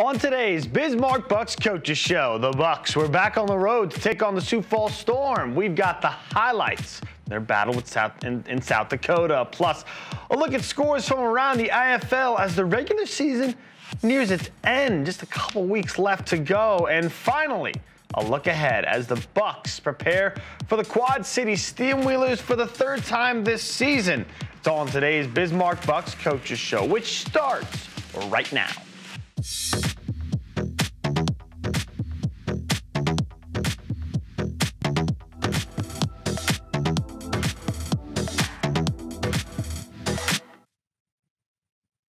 On today's Bismarck Bucks Coaches Show, the Bucks were back on the road to take on the Sioux Falls Storm. We've got the highlights, their battle with in South Dakota, plus a look at scores from around the IFL as the regular season nears its end. Just a couple weeks left to go. And finally, a look ahead as the Bucks prepare for the Quad City Steamwheelers for the third time this season. It's all on today's Bismarck Bucks Coaches Show, which starts right now.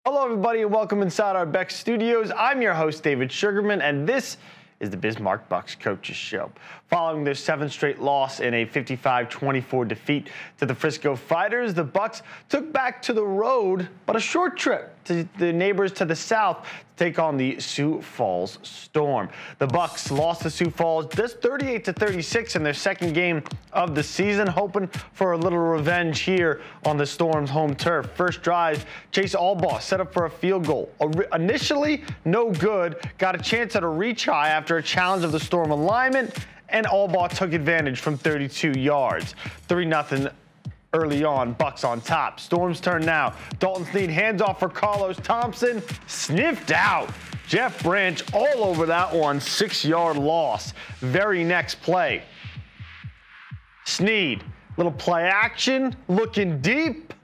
Hello, everybody, and welcome inside our Beck Studios. I'm your host, David Sugarman, and this is the Bismarck Bucks Coaches Show. Following their seventh straight loss in a 55-24 defeat to the Frisco Fighters, the Bucks took back to the road, but a short trip to the neighbors to the south to take on the Sioux Falls Storm. The Bucks lost to Sioux Falls just 38-36 in their second game of the season, hoping for a little revenge here on the Storm's home turf. First drive, Chase Allbaugh set up for a field goal. Initially, no good. Got a chance at a reach high after a challenge of the Storm alignment, and Allbaugh took advantage from 32 yards. 3-0 early on, Bucks on top. Storm's turn now. Dalton Snead hands off for Carlos Thompson. Sniffed out. Jeff Branch all over that one. 6-yard loss. Very next play. Snead, little play action, looking deep.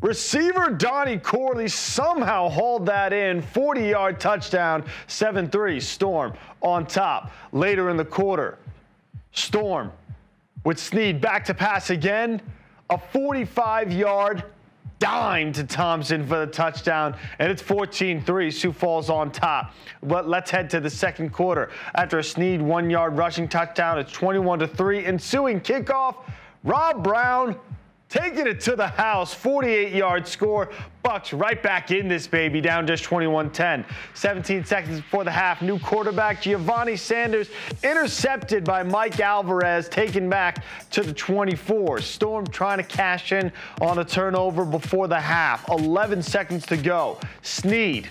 Receiver Donnie Corley somehow hauled that in. 40-yard touchdown, 7-3. Storm on top. Later in the quarter, Storm with Snead back to pass again. A 45-yard dime to Thompson for the touchdown, and it's 14-3. Sioux Falls on top. But let's head to the second quarter. After a Snead 1-yard rushing touchdown, it's 21-3. Ensuing kickoff, Rob Brown taking it to the house, 48-yard score. Bucks right back in this baby, down just 21-10. 17 seconds before the half, new quarterback Giovanni Sanders intercepted by Mike Alvarez, taken back to the 24. Storm trying to cash in on a turnover before the half. 11 seconds to go. Snead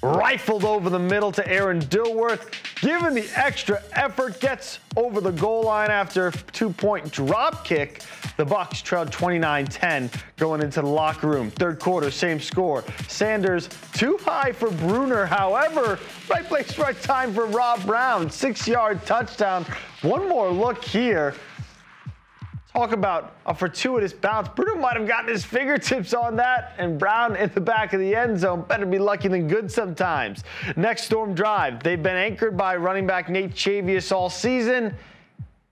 rifled over the middle to Aaron Dilworth. Given the extra effort, gets over the goal line after a 2-point drop kick. The Bucks trailed 29-10 going into the locker room. Third quarter, same score. Sanders too high for Bruner. However, right place, right time for Rob Brown. 6-yard touchdown. One more look here. Talk about a fortuitous bounce. Bruno might have gotten his fingertips on that, and Brown in the back of the end zone. Better be lucky than good sometimes. Next Storm drive. They've been anchored by running back Nate Chavius all season.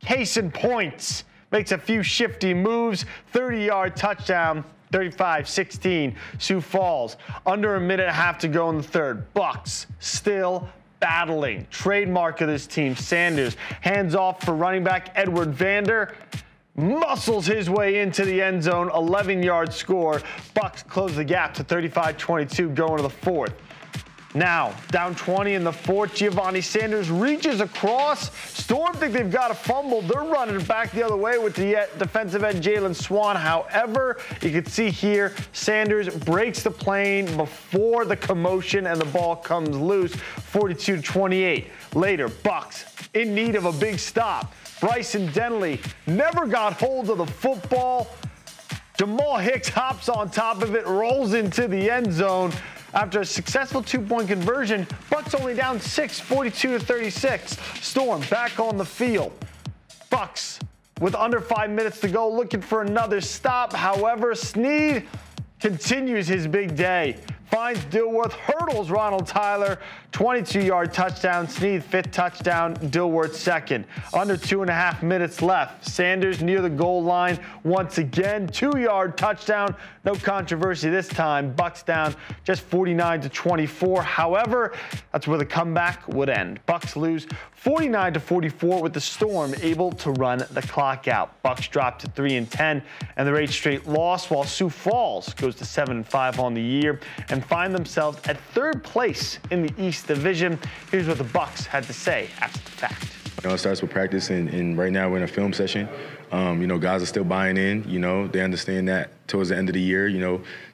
Case in points. Makes a few shifty moves. 30-yard touchdown. 35-16. Sioux Falls. Under a minute and a half to go in the third. Bucks still battling. Trademark of this team, Sanders. Hands off for running back Edward Vander. Muscles his way into the end zone, 11-yard score. Bucks close the gap to 35-22 going to the fourth. Now, down 20 in the fourth, Giovanni Sanders reaches across. Storm think they've got a fumble. They're running back the other way with the defensive end, Jalen Swan. However, you can see here, Sanders breaks the plane before the commotion and the ball comes loose, 42-28. Later, Bucks in need of a big stop. Bryson Denley never got hold of the football. Jamal Hicks hops on top of it, rolls into the end zone. After a successful 2-point conversion, Bucks only down 6, 42-36. Storm back on the field. Bucks with under 5 minutes to go, looking for another stop. However, Snead continues his big day. Finds Dilworth, hurdles Ronald Tyler, 22-yard touchdown. Snead, 5th touchdown, Dilworth 2nd. Under 2.5 minutes left. Sanders near the goal line once again. 2-yard touchdown. No controversy this time. Bucks down just 49-24. However, that's where the comeback would end. Bucks lose 49-44 with the Storm able to run the clock out. Bucks drop to 3-10 and their 8th straight loss, while Sioux Falls goes to 7-5 on the year and find themselves at 3rd place in the East Division. Here's what the Bucks had to say after the fact. It starts with practice, and right now we're in a film session. Guys are still buying in. They understand that towards the end of the year,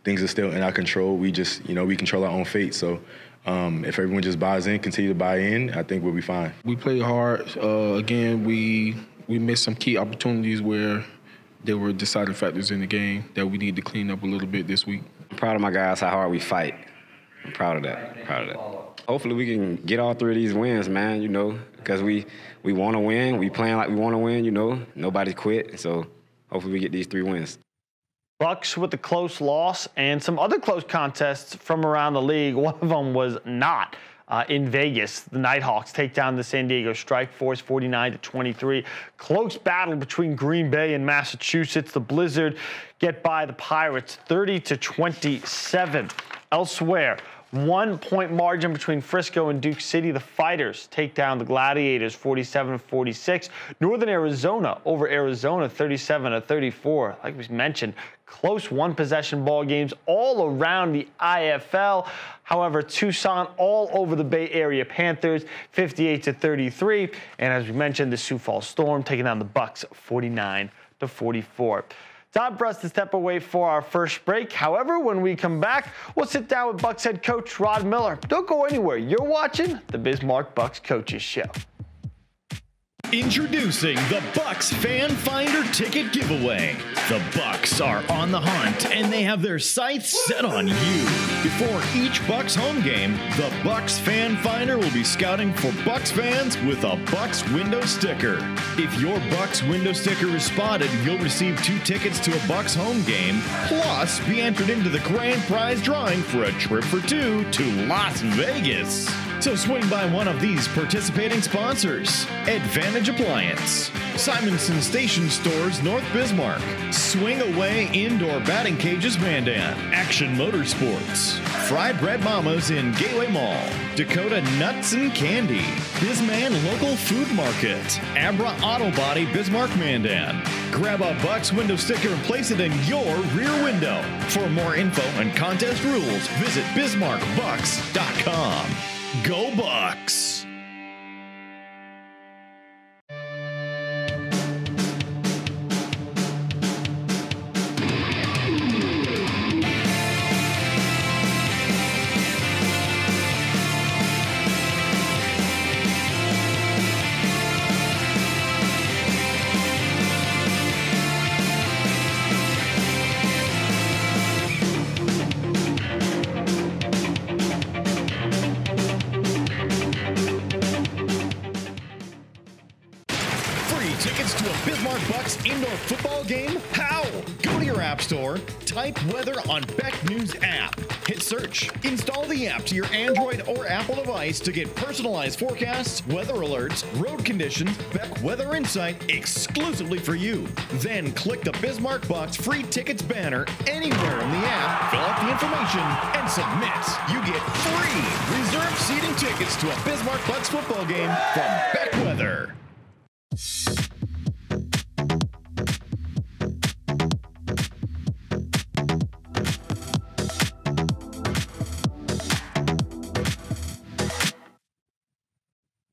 things are still in our control. We just, we control our own fate. So if everyone just buys in, continue to buy in, I think we'll be fine. We played hard. Again, we missed some key opportunities where there were deciding factors in the game that we need to clean up a little bit this week. I'm proud of my guys, how hard we fight. I'm proud of that. Hopefully we can get all 3 of these wins, man, because we want to win. We playing like we want to win, Nobody quit, so hopefully we get these 3 wins. Bucks with a close loss and some other close contests from around the league. One of them was not in Vegas. The Nighthawks take down the San Diego Strike Force 49-23. Close battle between Green Bay and Massachusetts. The Blizzard get by the Pirates 30-27. Elsewhere, 1-point margin between Frisco and Duke City. The Fighters take down the Gladiators 47-46. Northern Arizona over Arizona 37-34. Like we mentioned, close one-possession ball games all around the IFL. However, Tucson all over the Bay Area Panthers 58-33. And as we mentioned, the Sioux Falls Storm taking down the Bucks 49-44. Time for us to step away for our first break. However, when we come back, we'll sit down with Bucks head coach Rod Miller. Don't go anywhere. You're watching the Bismarck Bucks Coaches Show. Introducing the Bucks Fan Finder Ticket Giveaway. The Bucks are on the hunt, and they have their sights set on you. Before each Bucks home game, the Bucks Fan Finder will be scouting for Bucks fans with a Bucks window sticker. If your Bucks window sticker is spotted, you'll receive 2 tickets to a Bucks home game, plus be entered into the grand prize drawing for a trip for 2 to Las Vegas. So swing by one of these participating sponsors: Advantage Appliance, Simonson Station Stores, North Bismarck, Swing Away Indoor Batting Cages, Mandan, Action Motorsports, Fried Bread Mamas in Gateway Mall, Dakota Nuts and Candy, Bisman Local Food Market, Abra Auto Body, Bismarck, Mandan. Grab a Bucks window sticker and place it in your rear window. For more info and contest rules, visit BismarckBucks.com. Go Bucks! Bismarck Bucks indoor football game? How? Go to your app store, type weather on Beck News app, hit search, install the app to your Android or Apple device to get personalized forecasts, weather alerts, road conditions, Beck Weather Insight exclusively for you. Then click the Bismarck Bucks free tickets banner anywhere in the app, fill out the information, and submit. You get free reserved seating tickets to a Bismarck Bucks football game from Beck Weather.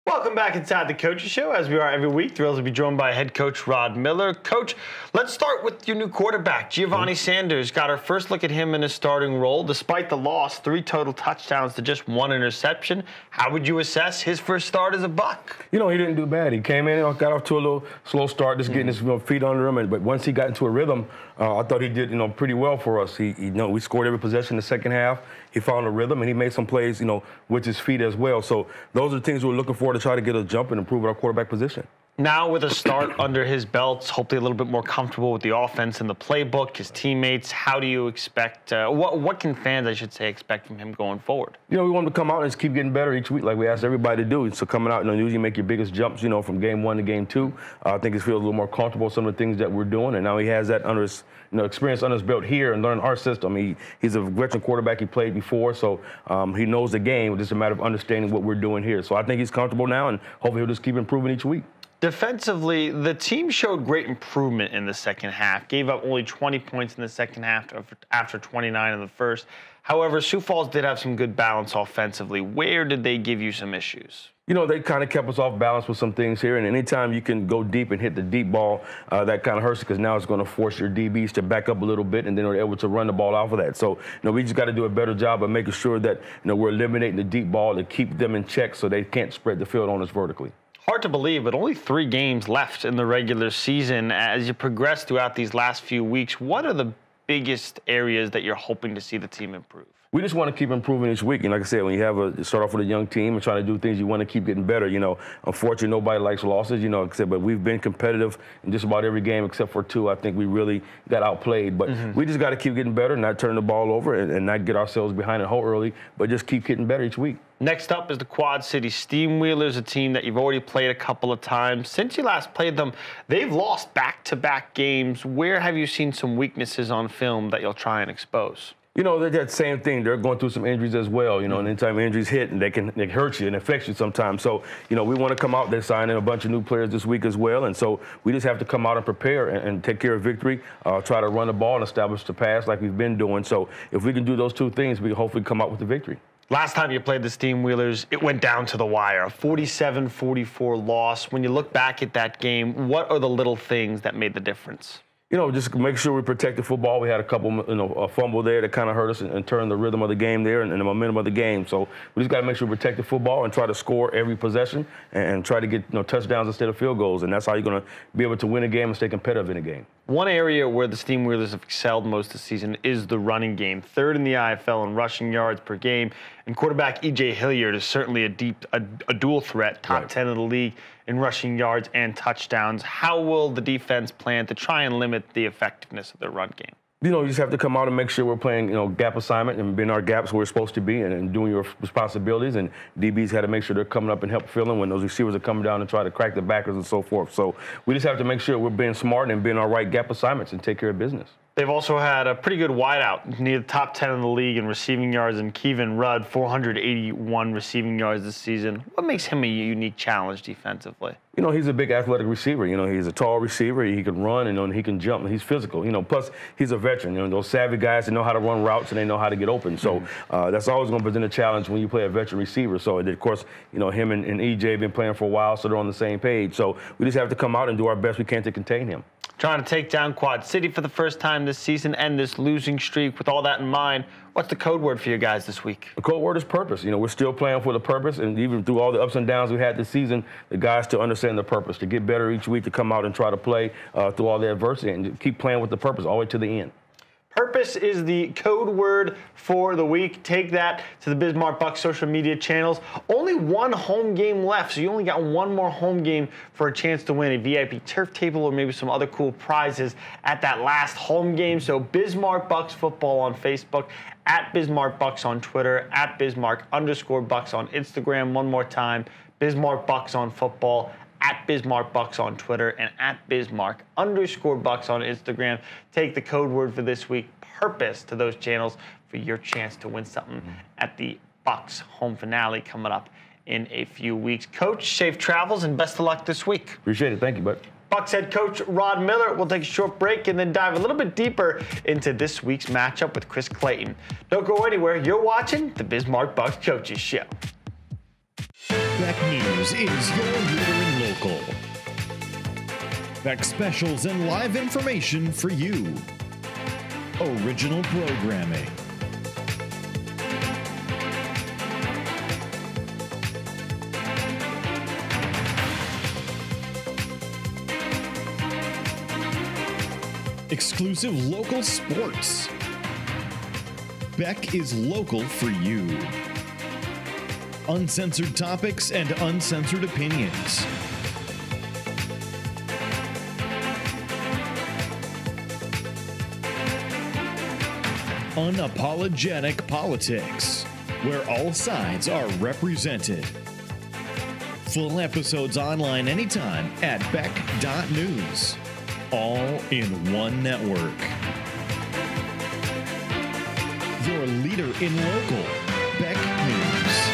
Welcome back inside the Coaches Show, as we are every week. Thrilled to be joined by head coach Rod Miller. Coach, let's start with your new quarterback, Giovanni Sanders. Got our first look at him in his starting role. Despite the loss, 3 total touchdowns to just 1 interception. How would you assess his first start as a Buck? He didn't do bad. He came in and got off to a little slow start, just getting his feet under him. But once he got into a rhythm, I thought he did, pretty well for us. We scored every possession in the second half. He found a rhythm, and he made some plays, with his feet as well. So those are things we're looking for to try to get a jump and improve our quarterback position. Now with a start under his belt, hopefully a little bit more comfortable with the offense and the playbook, his teammates, how do you expect, what can fans, I should say, expect from him going forward? We want him to come out and just keep getting better each week like we ask everybody to do. So coming out, usually make your biggest jumps, from game 1 to game 2. I think he feels a little more comfortable with some of the things that we're doing, and now he has that under his, experience under his belt here and learning our system. He's a veteran quarterback. He played before, so he knows the game. It's just a matter of understanding what we're doing here. So I think he's comfortable now, and hopefully he'll just keep improving each week. Defensively, the team showed great improvement in the second half. Gave up only 20 points in the second half after 29 in the first. However, Sioux Falls did have some good balance offensively. Where did they give you some issues? You know, they kind of kept us off balance with some things here, and anytime you can go deep and hit the deep ball, that kind of hurts because now it's going to force your DBs to back up a little bit, and then they're able to run the ball off of that. So, we just got to do a better job of making sure that, we're eliminating the deep ball to keep them in check so they can't spread the field on us vertically. Hard to believe, but only 3 games left in the regular season. As you progress throughout these last few weeks, what are the biggest areas that you're hoping to see the team improve? We just want to keep improving each week. And like I said, when you start off with a young team and trying to do things, you want to keep getting better. Unfortunately, nobody likes losses, like I said, but we've been competitive in just about every game except for 2. I think we really got outplayed. But we just got to keep getting better, not turn the ball over and not get ourselves behind the hole early, but just keep getting better each week. Next up is the Quad City Steamwheelers, a team that you've already played a couple of times. Since you last played them, they've lost back-to-back games. Where have you seen some weaknesses on film that you'll try and expose? They're that same thing. They're going through some injuries as well, and anytime injuries hit, and they hurt you and affect you sometimes. So, we want to come out. They're signing a bunch of new players this week as well. And so we just have to come out and prepare and take care of victory, try to run the ball and establish the pass like we've been doing. So if we can do those 2 things, we can hopefully come out with the victory. Last time you played the Steamwheelers, it went down to the wire, a 47-44 loss. When you look back at that game, what are the little things that made the difference? Just make sure we protect the football. We had a couple, a fumble there that kind of hurt us and turned the rhythm of the game there and the momentum of the game. So we just got to make sure we protect the football and try to score every possession and try to get touchdowns instead of field goals. And that's how you're going to be able to win a game and stay competitive in a game. One area where the Steamwheelers have excelled most this season is the running game. 3rd in the IFL in rushing yards per game. And quarterback E.J. Hilliard is certainly a dual threat, top 10 in the league in rushing yards and touchdowns. How will the defense plan to try and limit the effectiveness of their run game? You just have to come out and make sure we're playing, gap assignment and being our gaps where we're supposed to be and doing your responsibilities. And DBs had to make sure they're coming up and help filling when those receivers are coming down and try to crack the backers and so forth. So we just have to make sure we're being smart and being our right gap assignments and take care of business. They've also had a pretty good wideout, near the top 10 in the league in receiving yards, and Kevin Rudd, 481 receiving yards this season. What makes him a unique challenge defensively? He's a big athletic receiver. He's a tall receiver. He can run and he can jump. He's physical. Plus, he's a veteran. Those savvy guys that know how to run routes and they know how to get open. So that's always going to present a challenge when you play a veteran receiver. So, of course, him and EJ have been playing for a while, so they're on the same page. So we just have to come out and do our best we can to contain him. Trying to take down Quad City for the first time this season and this losing streak. With all that in mind, what's the code word for you guys this week? The code word is purpose. We're still playing for the purpose, and even through all the ups and downs we had this season, the guys still understand the purpose, to get better each week, to come out and try to play through all the adversity and keep playing with the purpose all the way to the end. Purpose is the code word for the week. Take that to the Bismarck Bucks social media channels. Only 1 home game left, so you only got 1 more home game for a chance to win a VIP turf table or maybe some other cool prizes at that last home game. So Bismarck Bucks Football on Facebook, at Bismarck Bucks on Twitter, at Bismarck_Bucks on Instagram. One more time, Bismarck Bucks on Football, at Bismarck Bucks on Twitter, and at Bismarck_Bucks on Instagram. Take the code word for this week, purpose, to those channels for your chance to win something at the Bucks home finale coming up in a few weeks. Coach, safe travels and best of luck this week. Appreciate it. Thank you, bud. Bucks head coach Rod Miller. We'll take a short break and then dive a little bit deeper into this week's matchup with Chris Clayton. Don't go anywhere. You're watching the Bismarck Bucks Coaches Show. Beck News is your leader in local. Beck specials and live information for you. Original programming. Exclusive local sports. Beck is local for you. Uncensored topics and uncensored opinions. Unapologetic politics, where all sides are represented. Full episodes online anytime at beck.news. All in one network. Your leader in local, Beck News.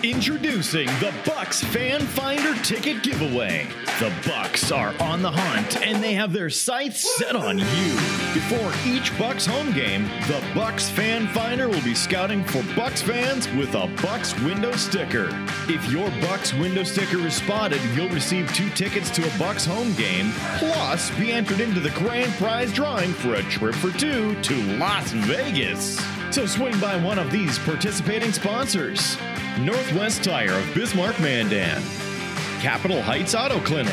Introducing the Bucks Fan Finder Ticket Giveaway. The Bucks are on the hunt, and they have their sights set on you. Before each Bucks home game, the Bucks Fan Finder will be scouting for Bucks fans with a Bucks window sticker. If your Bucks window sticker is spotted, you'll receive 2 tickets to a Bucks home game, plus be entered into the grand prize drawing for a trip for 2 to Las Vegas. So swing by one of these participating sponsors. Northwest Tire of Bismarck, Mandan. Capitol Heights Auto Clinic.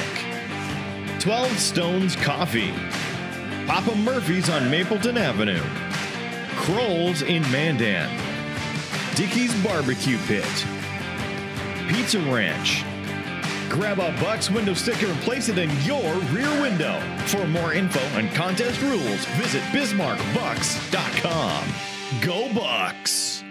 12 Stones Coffee. Papa Murphy's on Mapleton Avenue. Kroll's in Mandan. Dickey's Barbecue Pit. Pizza Ranch. Grab a Bucks window sticker and place it in your rear window. For more info and contest rules, visit BismarckBucks.com. Go Bucks!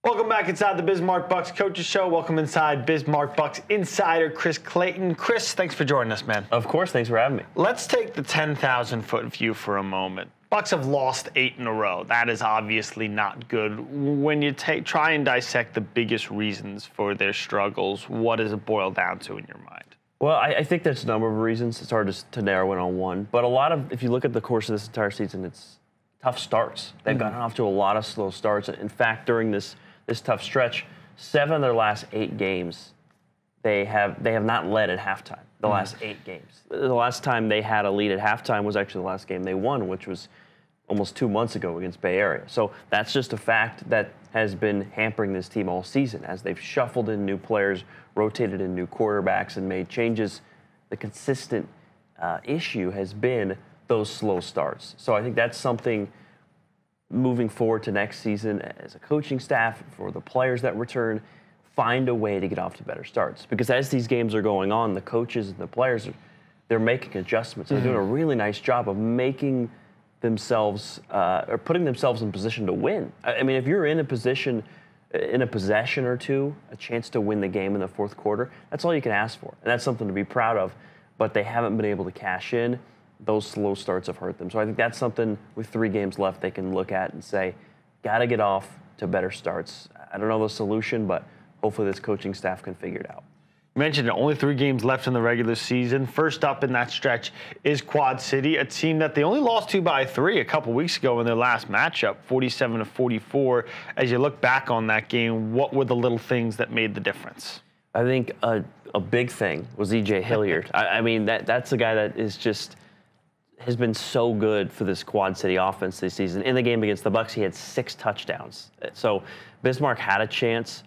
Welcome back inside the Bismarck Bucks Coaches Show. Welcome inside Bismarck Bucks insider Chris Clayton. Chris, thanks for joining us, man. Of course, thanks for having me. Let's take the 10,000-foot view for a moment. Bucks have lost 8 in a row. That is obviously not good. When you try and dissect the biggest reasons for their struggles, what does it boil down to in your mind? Well, I think there's a number of reasons. It's hard to narrow in on one. But if you look at the course of this entire season, it's tough starts. They've gotten off to a lot of slow starts. In fact, during this tough stretch, 7 of their last 8 games, they have not led at halftime. The last 8 games. The last time they had a lead at halftime was actually the last game they won, which was almost 2 months ago against Bay Area. So that's just a fact that has been hampering this team all season as they've shuffled in new players, rotated in new quarterbacks, and made changes. The consistent issue has been those slow starts. So I think that's something moving forward to next season as a coaching staff, for the players that return, find a way to get off to better starts. Because as these games are going on, the coaches and the players, they're making adjustments. They're doing a really nice job of making themselves, or putting themselves in position to win. I mean, if you're in a position, in a possession or two, a chance to win the game in the fourth quarter, that's all you can ask for. And that's something to be proud of. But they haven't been able to cash in. Those slow starts have hurt them. So I think that's something with 3 games left they can look at and say, got to get off to better starts. I don't know the solution, but hopefully this coaching staff can figure it out. You mentioned only 3 games left in the regular season. First up in that stretch is Quad City, a team that they only lost to by 3 a couple weeks ago in their last matchup, 47-44. As you look back on that game, what were the little things that made the difference? I think a big thing was E.J. Hilliard. I mean, that's a guy that has been so good for this Quad City offense this season. In the game against the Bucks, he had 6 touchdowns. So Bismarck had a chance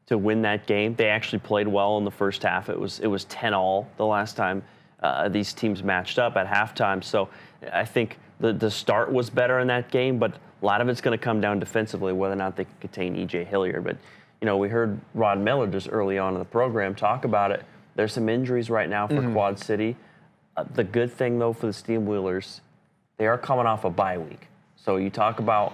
to win that game. They actually played well in the first half. It was 10-all the last time these teams matched up at halftime. So I think the start was better in that game, but a lot of it's going to come down defensively, whether or not they can contain E.J. Hilliard. But, you know, we heard Rod Miller just early on in the program talk about it. There's some injuries right now for Quad City. The good thing, though, for the Steam Wheelers, they are coming off a bye week. So you talk about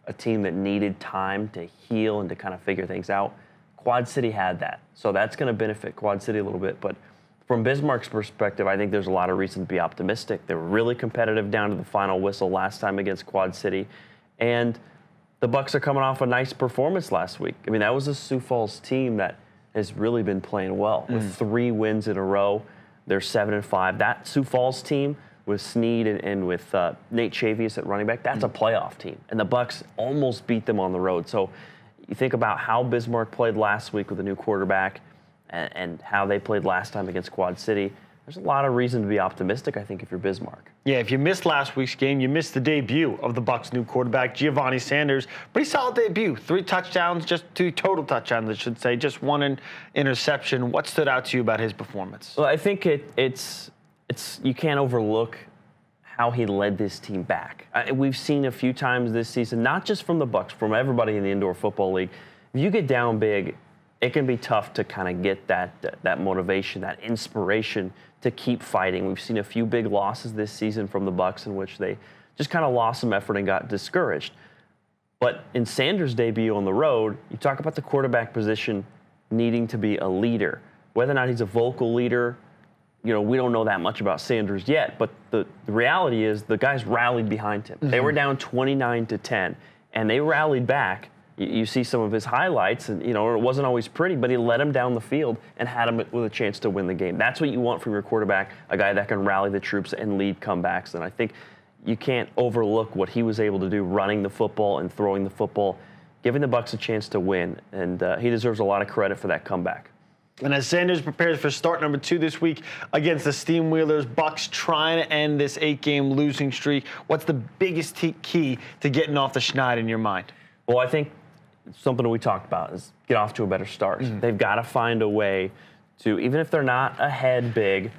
a team that needed time to heal and to kind of figure things out. Quad City had that. So that's going to benefit Quad City a little bit. But from Bismarck's perspective, I think there's a lot of reason to be optimistic. They were really competitive down to the final whistle last time against Quad City. And the Bucks are coming off a nice performance last week. I mean, that was a Sioux Falls team that has really been playing well with 3 wins in a row. They're 7-5. That Sioux Falls team with Snead and with Nate Chavius at running back, that's a playoff team. And the Bucks almost beat them on the road. So you think about how Bismarck played last week with a new quarterback and how they played last time against Quad City. There's a lot of reason to be optimistic, I think, if you're Bismarck. Yeah, if you missed last week's game, you missed the debut of the Bucks' new quarterback, Giovanni Sanders. Pretty solid debut. 3 touchdowns, just 2 total touchdowns, I should say. Just 1 interception. What stood out to you about his performance? Well, I think it's you can't overlook how he led this team back. We've seen a few times this season, not just from the Bucks, from everybody in the Indoor Football League. If you get down big, it can be tough to kind of get that motivation, that inspiration to keep fighting. We've seen a few big losses this season from the Bucks in which they just kind of lost some effort and got discouraged. But in Sanders' debut on the road, you talk about the quarterback position needing to be a leader. Whether or not he's a vocal leader, we don't know that much about Sanders yet, but the reality is the guys rallied behind him. They were down 29-10, and they rallied back. You see some of his highlights, and it wasn't always pretty, but he led him down the field and had him with a chance to win the game. That's what you want from your quarterback, a guy that can rally the troops and lead comebacks. And I think you can't overlook what he was able to do running the football and throwing the football, giving the Bucks a chance to win, and he deserves a lot of credit for that comeback. And as Sanders prepares for start number 2 this week against the Steamwheelers, Bucks trying to end this 8-game losing streak. What's the biggest key to getting off the schneid in your mind? Well, I think something that we talked about is get off to a better start. They've got to find a way to, even if they're not ahead big,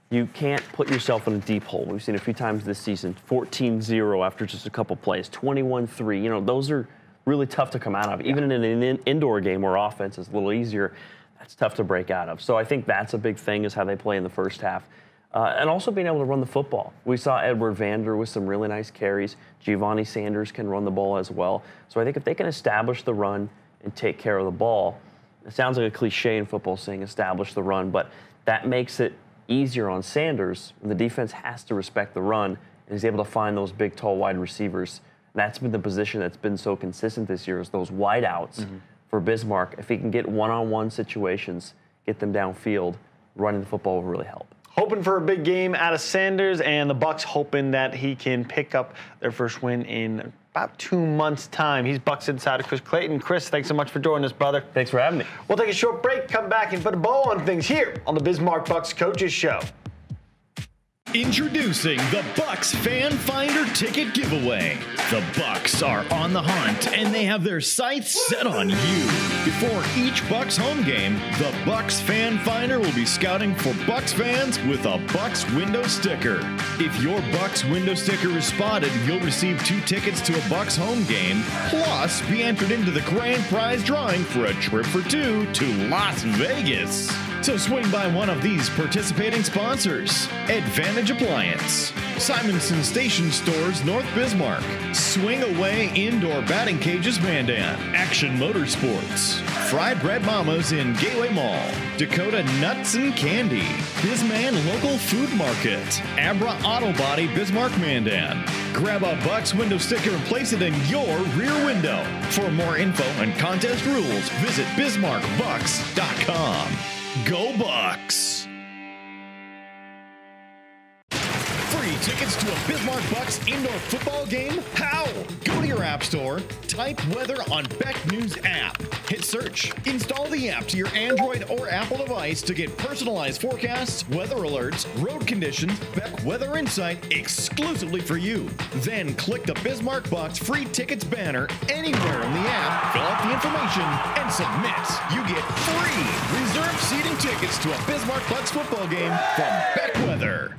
you can't put yourself in a deep hole. We've seen a few times this season, 14-0 after just a couple plays, 21-3. Those are really tough to come out of. Even in an indoor game where offense is a little easier, that's tough to break out of. So I think that's a big thing, is how they play in the first half. And also being able to run the football. We saw Edward Vander with some really nice carries. Giovanni Sanders can run the ball as well. So I think if they can establish the run and take care of the ball, it sounds like a cliche in football saying establish the run, but that makes it easier on Sanders. The defense has to respect the run, and he's able to find those big, tall, wide receivers. That's been the position that's been so consistent this year, is those wideouts for Bismarck. If he can get one-on-one situations, get them downfield, running the football will really help. Hoping for a big game out of Sanders, and the Bucks hoping that he can pick up their first win in about 2 months' time. He's Bucks insider Chris Clayton. Chris, thanks so much for joining us, brother. Thanks for having me. We'll take a short break, come back, and put a bow on things here on the Bismarck Bucks Coaches Show. Introducing the Bucks Fan Finder Ticket Giveaway. The Bucks are on the hunt, and they have their sights set on you. Before each Bucks home game, the Bucks Fan Finder will be scouting for Bucks fans with a Bucks window sticker. If your Bucks window sticker is spotted, you'll receive 2 tickets to a Bucks home game, plus be entered into the grand prize drawing for a trip for 2 to Las Vegas. So swing by one of these participating sponsors: Advantage Appliance, Simonson Station Stores, North Bismarck, Swing Away Indoor Batting Cages, Mandan, Action Motorsports, Fried Bread Mamas in Gateway Mall, Dakota Nuts and Candy, Bisman Local Food Market, Abra Auto Body, Bismarck, Mandan. Grab a Bucks window sticker and place it in your rear window. For more info and contest rules, visit BismarckBucks.com. Go Bucks! Free tickets to a Bismarck Bucks indoor football game? How? Go to your app store, type weather on Beck News app, hit search, install the app to your Android or Apple device to get personalized forecasts, weather alerts, road conditions, Beck Weather Insight exclusively for you. Then click the Bismarck Bucks free tickets banner anywhere in the app, fill out the information, and submit. You get free reserved seating tickets to a Bismarck Bucks football game from Beck Weather.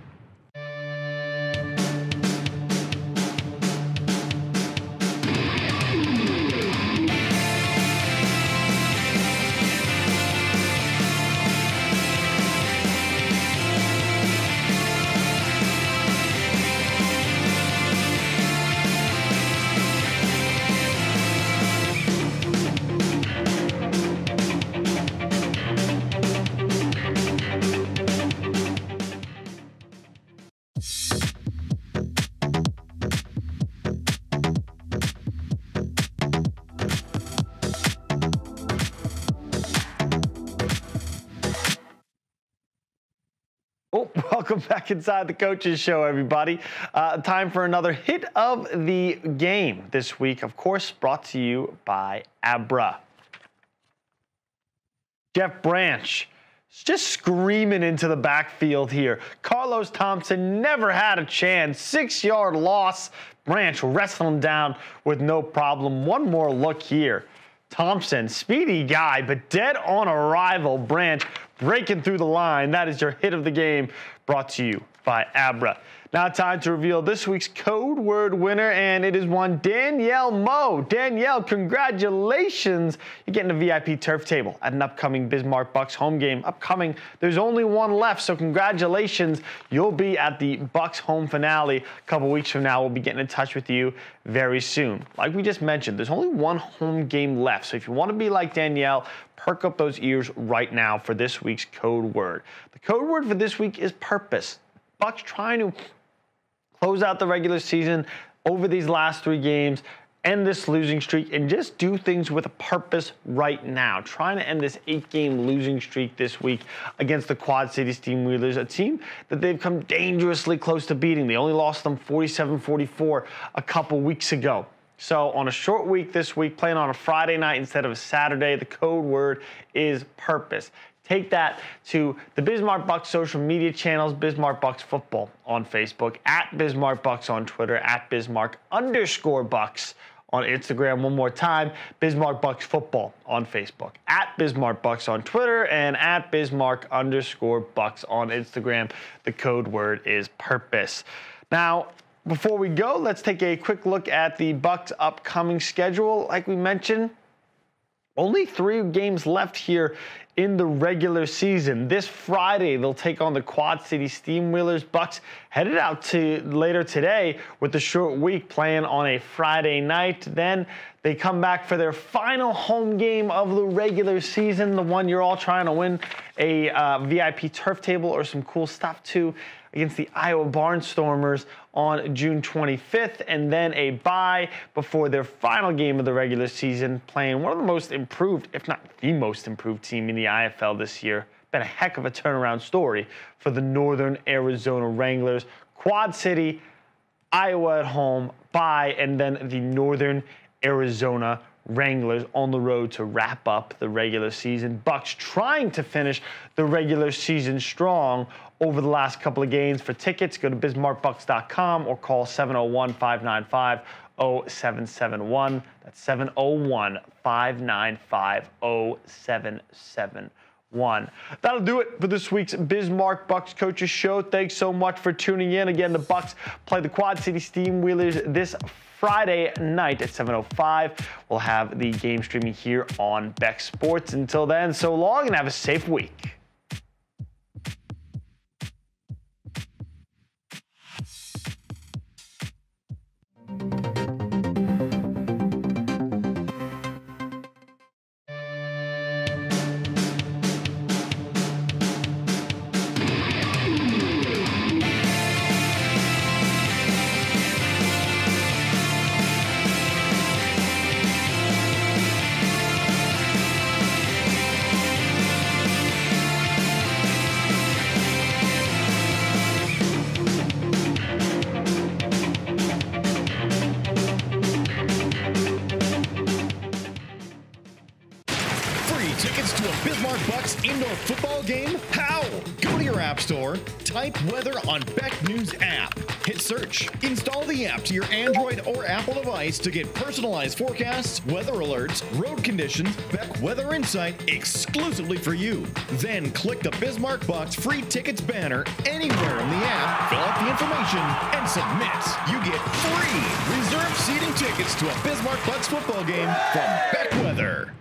Welcome back inside the Coaches Show, everybody. Time for another hit of the game this week, of course, brought to you by Abra. Jeff Branch just screaming into the backfield here. Carlos Thompson never had a chance. 6-yard loss. Branch wrestled him down with no problem. One more look here. Thompson, speedy guy, but dead on arrival. Branch breaking through the line. That is your hit of the game, brought to you by Abra. Now time to reveal this week's code word winner, and it is one Danielle Moe. Danielle, congratulations. You're getting a VIP turf table at an upcoming Bismarck Bucks home game. Upcoming, there's only one left, so congratulations. You'll be at the Bucks home finale a couple weeks from now. We'll be getting in touch with you very soon. Like we just mentioned, there's only one home game left, so if you want to be like Danielle, perk up those ears right now for this week's code word. The code word for this week is purpose. Bucks trying to close out the regular season over these last 3 games, end this losing streak, and just do things with a purpose right now. Trying to end this 8-game losing streak this week against the Quad City Steamwheelers, a team that they've come dangerously close to beating. They only lost them 47-44 a couple weeks ago. So on a short week this week, playing on a Friday night instead of a Saturday, the code word is purpose. Take that to the Bismarck Bucks social media channels, Bismarck Bucks Football on Facebook, at Bismarck Bucks on Twitter, at Bismarck_Bucks on Instagram. One more time, Bismarck Bucks Football on Facebook, at Bismarck Bucks on Twitter, and at Bismarck_Bucks on Instagram. The code word is purpose. Now, before we go, let's take a quick look at the Bucks' upcoming schedule. Like we mentioned, only 3 games left here in the regular season. This Friday, they'll take on the Quad City Steamwheelers. Bucks headed out to later today with the short week, playing on a Friday night. Then they come back for their final home game of the regular season, the one you're all trying to win a VIP turf table or some cool stuff to, against the Iowa Barnstormers on June 25th, and then a bye before their final game of the regular season, playing one of the most improved, if not the most improved team in the IFL this year. Been a heck of a turnaround story for the Northern Arizona Wranglers. Quad City, Iowa at home, bye, and then the Northern Arizona Wranglers on the road to wrap up the regular season. Bucks trying to finish the regular season strong over the last couple of games. For tickets, go to bismarckbucks.com or call 701-595-0771. That's 701-595-0771. That'll do it for this week's Bismarck Bucks Coaches Show. Thanks so much for tuning in. Again, the Bucks play the Quad City Steamwheelers this Friday night at 7:05. We'll have the game streaming here on Beck Sports. Until then, so long and have a safe week. Indoor football game? How? Go to your app store, type weather on Beck News app. Hit search. Install the app to your Android or Apple device to get personalized forecasts, weather alerts, road conditions, Beck Weather Insight exclusively for you. Then click the Bismarck Bucks free tickets banner anywhere in the app, fill out the information, and submit. You get free reserved seating tickets to a Bismarck Bucks football game from Beck Weather.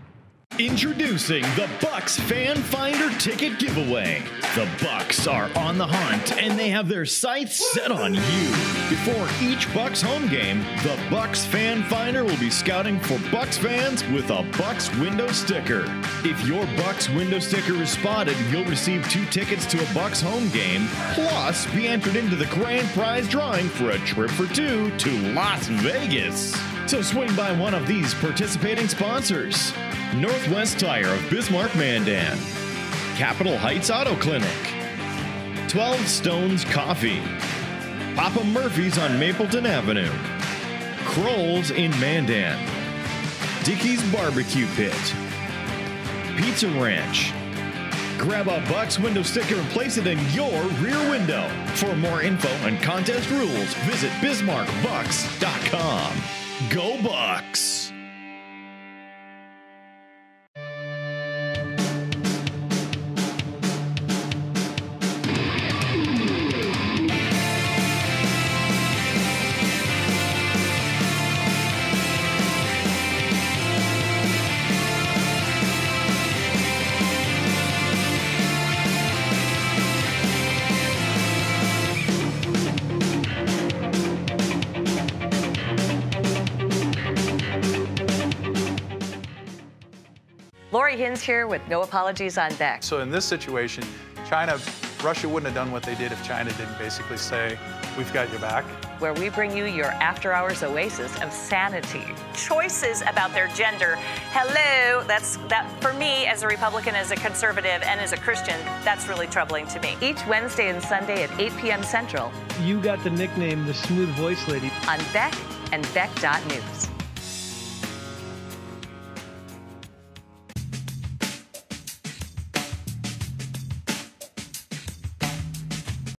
Introducing the Bucks Fan Finder Ticket Giveaway. The Bucks are on the hunt, and they have their sights set on you. Before each Bucks home game, the Bucks Fan Finder will be scouting for Bucks fans with a Bucks window sticker. If your Bucks window sticker is spotted, you'll receive 2 tickets to a Bucks home game, plus be entered into the grand prize drawing for a trip for 2 to Las Vegas. So swing by one of these participating sponsors. Northwest Tire of Bismarck Mandan, Capitol Heights Auto Clinic, 12 Stones Coffee, Papa Murphy's on Mapleton Avenue, Kroll's in Mandan, Dickey's Barbecue Pit, Pizza Ranch. Grab a Bucks window sticker and place it in your rear window. For more info and contest rules, visit BismarckBucks.com. Go Bucks! Lori Hins here with No Apologies on Deck. So in this situation, Russia wouldn't have done what they did if China didn't basically say, we've got your back. Where we bring you your after-hours oasis of sanity. Choices about their gender. Hello, that for me as a Republican, as a conservative, and as a Christian, that's really troubling to me. Each Wednesday and Sunday at 8 p.m. Central. You got the nickname the Smooth Voice Lady. On Beck and Beck.News.